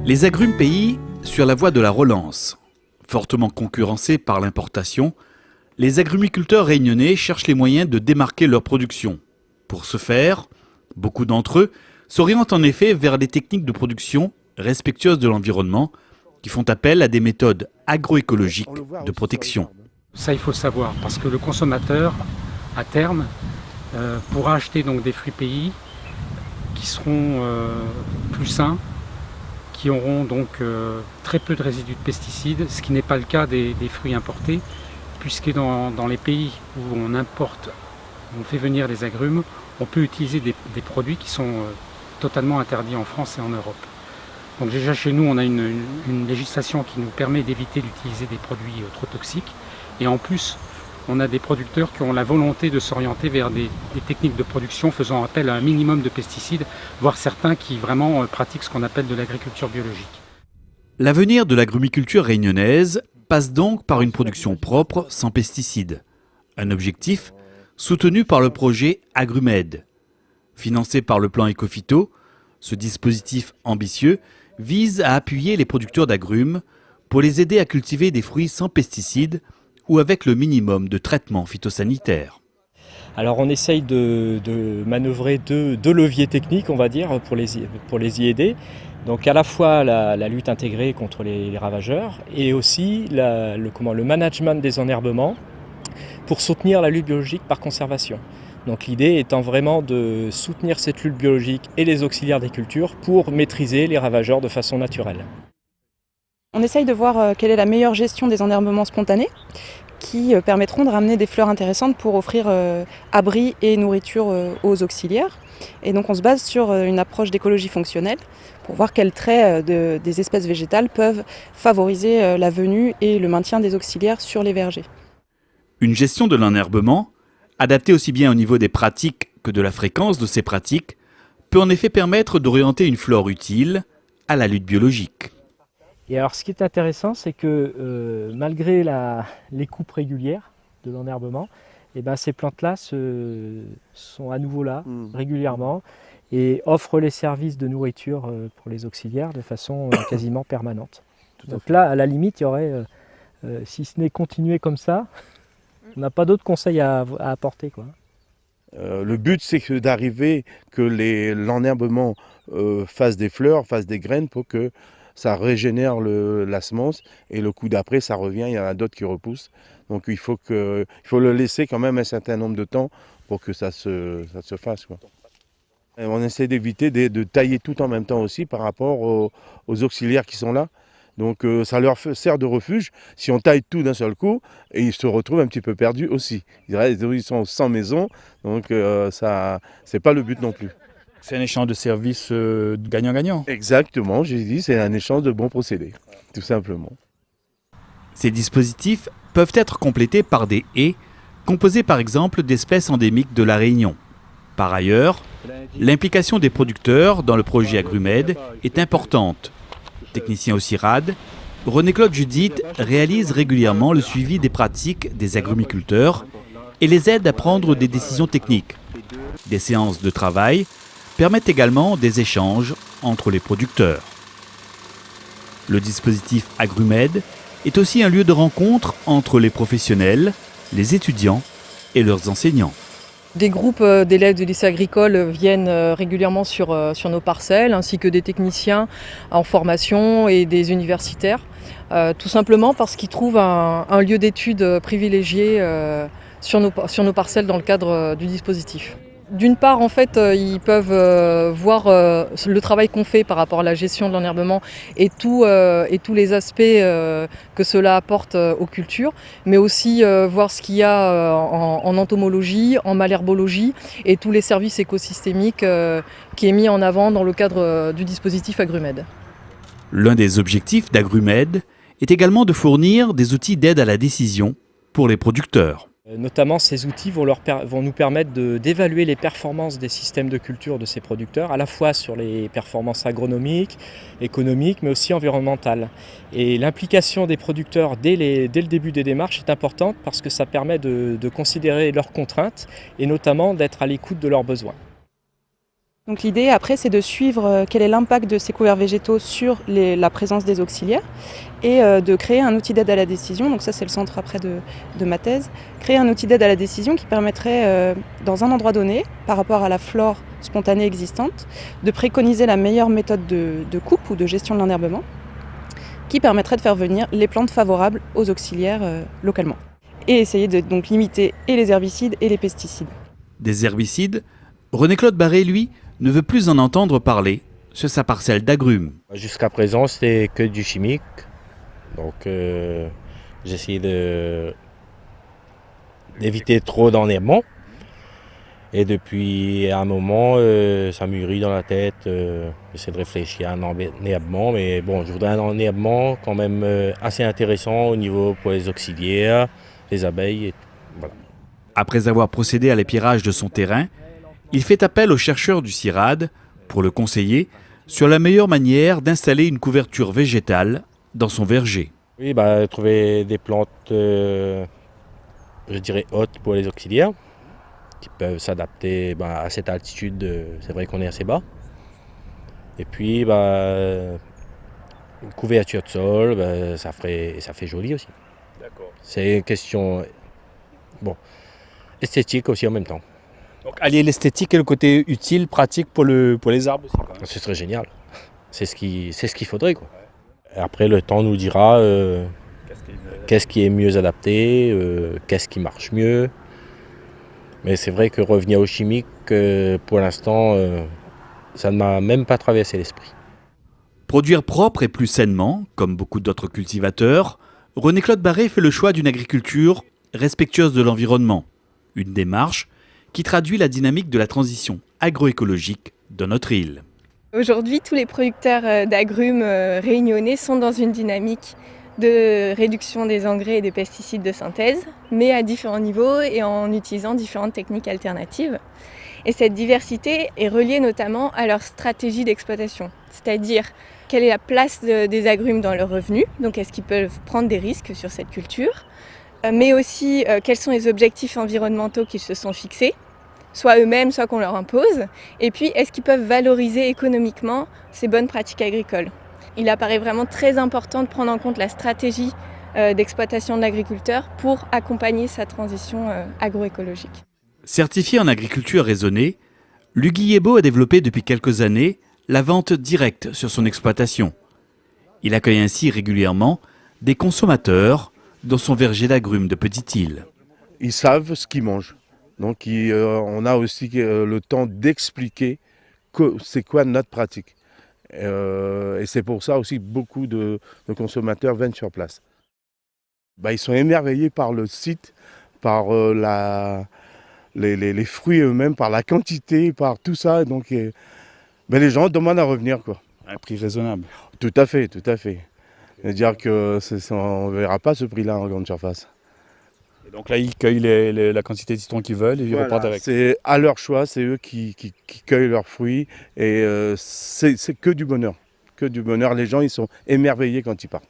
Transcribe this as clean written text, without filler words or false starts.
Les agrumes pays sur la voie de la relance. Fortement concurrencés par l'importation, les agrumiculteurs réunionnais cherchent les moyens de démarquer leur production. Pour ce faire, beaucoup d'entre eux s'orientent en effet vers des techniques de production respectueuses de l'environnement qui font appel à des méthodes agroécologiques de protection. Ça, il faut le savoir, parce que le consommateur, à terme, pourra acheter donc des fruits pays qui seront plus sains, qui auront donc très peu de résidus de pesticides, ce qui n'est pas le cas des fruits importés, puisque dans les pays où on importe, on fait venir les agrumes, on peut utiliser des produits qui sont totalement interdits en France et en Europe. Donc déjà chez nous, on a une législation qui nous permet d'éviter d'utiliser des produits trop toxiques. Et en plus, on a des producteurs qui ont la volonté de s'orienter vers des techniques de production faisant appel à un minimum de pesticides, voire certains qui vraiment pratiquent ce qu'on appelle de l'agriculture biologique. L'avenir de l'agrumiculture réunionnaise passe donc par une production propre, sans pesticides. Un objectif soutenu par le projet Agrumed. Financé par le plan Ecophyto, ce dispositif ambitieux vise à appuyer les producteurs d'agrumes pour les aider à cultiver des fruits sans pesticides ou avec le minimum de traitement phytosanitaire. Alors on essaye de manœuvrer deux leviers techniques, on va dire, pour les y aider. Donc à la fois la lutte intégrée contre les ravageurs et aussi le management des enherbements pour soutenir la lutte biologique par conservation. Donc l'idée étant vraiment de soutenir cette lutte biologique et les auxiliaires des cultures pour maîtriser les ravageurs de façon naturelle. On essaye de voir quelle est la meilleure gestion des enherbements spontanés qui permettront de ramener des fleurs intéressantes pour offrir abri et nourriture aux auxiliaires. Et donc on se base sur une approche d'écologie fonctionnelle pour voir quels traits des espèces végétales peuvent favoriser la venue et le maintien des auxiliaires sur les vergers. Une gestion de l'enherbement, adaptée aussi bien au niveau des pratiques que de la fréquence de ces pratiques, peut en effet permettre d'orienter une flore utile à la lutte biologique. Et alors ce qui est intéressant, c'est que malgré les coupes régulières de l'enherbement, ces plantes-là sont à nouveau là régulièrement et offrent les services de nourriture pour les auxiliaires de façon quasiment permanente. Donc là, à la limite, il y aurait, si ce n'est continuer comme ça, on n'a pas d'autres conseils à apporter, quoi. Le but, c'est d'arriver que l'enherbement fasse des fleurs, fasse des graines pour que ça régénère la semence et le coup d'après, ça revient, il y en a d'autres qui repoussent. Donc il faut le laisser quand même un certain nombre de temps pour que ça se fasse, quoi. Et on essaie d'éviter de tailler tout en même temps aussi par rapport aux auxiliaires qui sont là. Donc ça leur sert de refuge si on taille tout d'un seul coup et ils se retrouvent un petit peu perdus aussi. Ils sont sans maison, donc ça c'est pas le but non plus. C'est un échange de services gagnant-gagnant. Exactement, j'ai dit, c'est un échange de bons procédés, tout simplement. Ces dispositifs peuvent être complétés par des haies, composées par exemple d'espèces endémiques de La Réunion. Par ailleurs, l'implication des producteurs dans le projet Agrumed est importante. Technicien au CIRAD, René-Claude Judith réalise régulièrement le suivi des pratiques des agrumiculteurs et les aide à prendre des décisions techniques. Des séances de travail permettent également des échanges entre les producteurs. Le dispositif Agrumed est aussi un lieu de rencontre entre les professionnels, les étudiants et leurs enseignants. Des groupes d'élèves du lycée agricole viennent régulièrement sur nos parcelles, ainsi que des techniciens en formation et des universitaires, tout simplement parce qu'ils trouvent un lieu d'études privilégié sur nos parcelles dans le cadre du dispositif. D'une part, en fait, ils peuvent voir le travail qu'on fait par rapport à la gestion de l'enherbement et tous les aspects que cela apporte aux cultures, mais aussi voir ce qu'il y a en entomologie, en malherbologie et tous les services écosystémiques qui est mis en avant dans le cadre du dispositif Agrumed. L'un des objectifs d'Agrumed est également de fournir des outils d'aide à la décision pour les producteurs. Notamment, ces outils vont nous permettre d'évaluer les performances des systèmes de culture de ces producteurs, à la fois sur les performances agronomiques, économiques, mais aussi environnementales. Et l'implication des producteurs dès le début des démarches est importante parce que ça permet de considérer leurs contraintes et notamment d'être à l'écoute de leurs besoins. Donc l'idée après c'est de suivre quel est l'impact de ces couverts végétaux sur la présence des auxiliaires et de créer un outil d'aide à la décision, donc ça c'est le centre après de ma thèse, créer un outil d'aide à la décision qui permettrait dans un endroit donné, par rapport à la flore spontanée existante, de préconiser la meilleure méthode de coupe ou de gestion de l'enherbement qui permettrait de faire venir les plantes favorables aux auxiliaires localement et essayer de donc limiter et les herbicides et les pesticides. Des herbicides, René-Claude Barré, lui, ne veut plus en entendre parler sur sa parcelle d'agrumes. Jusqu'à présent, c'était que du chimique. Donc, j'ai essayé d'éviter trop d'enherbement. Et depuis un moment, ça mûrit dans la tête. J'essaie de réfléchir à un enherbement. Mais bon, je voudrais un enherbement quand même assez intéressant au niveau pour les auxiliaires, les abeilles. Et voilà. Après avoir procédé à l'épierrage de son terrain, il fait appel au chercheur du CIRAD pour le conseiller sur la meilleure manière d'installer une couverture végétale dans son verger. Oui, trouver des plantes, je dirais hautes pour les auxiliaires, qui peuvent s'adapter à cette altitude, c'est vrai qu'on est assez bas. Et puis, une couverture de sol, ça fait joli aussi. D'accord. C'est une question esthétique aussi en même temps. Donc allier l'esthétique et le côté utile, pratique pour les arbres aussi. Quand même. Ce serait génial. C'est ce qu'il faudrait, quoi. Et après, le temps nous dira qu'est-ce qui est mieux adapté, qu'est-ce qui marche mieux. Mais c'est vrai que revenir au chimique, pour l'instant, ça ne m'a même pas traversé l'esprit. Produire propre et plus sainement, comme beaucoup d'autres cultivateurs, René-Claude Barré fait le choix d'une agriculture respectueuse de l'environnement. Une démarche qui traduit la dynamique de la transition agroécologique de notre île. Aujourd'hui, tous les producteurs d'agrumes réunionnais sont dans une dynamique de réduction des engrais et des pesticides de synthèse, mais à différents niveaux et en utilisant différentes techniques alternatives. Et cette diversité est reliée notamment à leur stratégie d'exploitation, c'est-à-dire quelle est la place des agrumes dans leurs revenus, donc est-ce qu'ils peuvent prendre des risques sur cette culture, mais aussi quels sont les objectifs environnementaux qu'ils se sont fixés, soit eux-mêmes, soit qu'on leur impose, et puis est-ce qu'ils peuvent valoriser économiquement ces bonnes pratiques agricoles. Il apparaît vraiment très important de prendre en compte la stratégie d'exploitation de l'agriculteur pour accompagner sa transition agroécologique. Certifié en agriculture raisonnée, Luguiebo a développé depuis quelques années la vente directe sur son exploitation. Il accueille ainsi régulièrement des consommateurs dans son verger d'agrumes de Petite-Île. Ils savent ce qu'ils mangent. Donc on a aussi le temps d'expliquer c'est quoi notre pratique. Et c'est pour ça aussi que beaucoup de consommateurs viennent sur place. Ils sont émerveillés par le site, par les fruits eux-mêmes, par la quantité, par tout ça. Donc les gens demandent à revenir, quoi. Un prix raisonnable. Tout à fait, tout à fait. C'est-à-dire qu'on ne verra pas ce prix-là en grande surface. Et donc là, ils cueillent la quantité de citrons qu'ils veulent et ils repartent avec. C'est à leur choix, c'est eux qui cueillent leurs fruits et c'est que du bonheur. Que du bonheur. Les gens, ils sont émerveillés quand ils partent.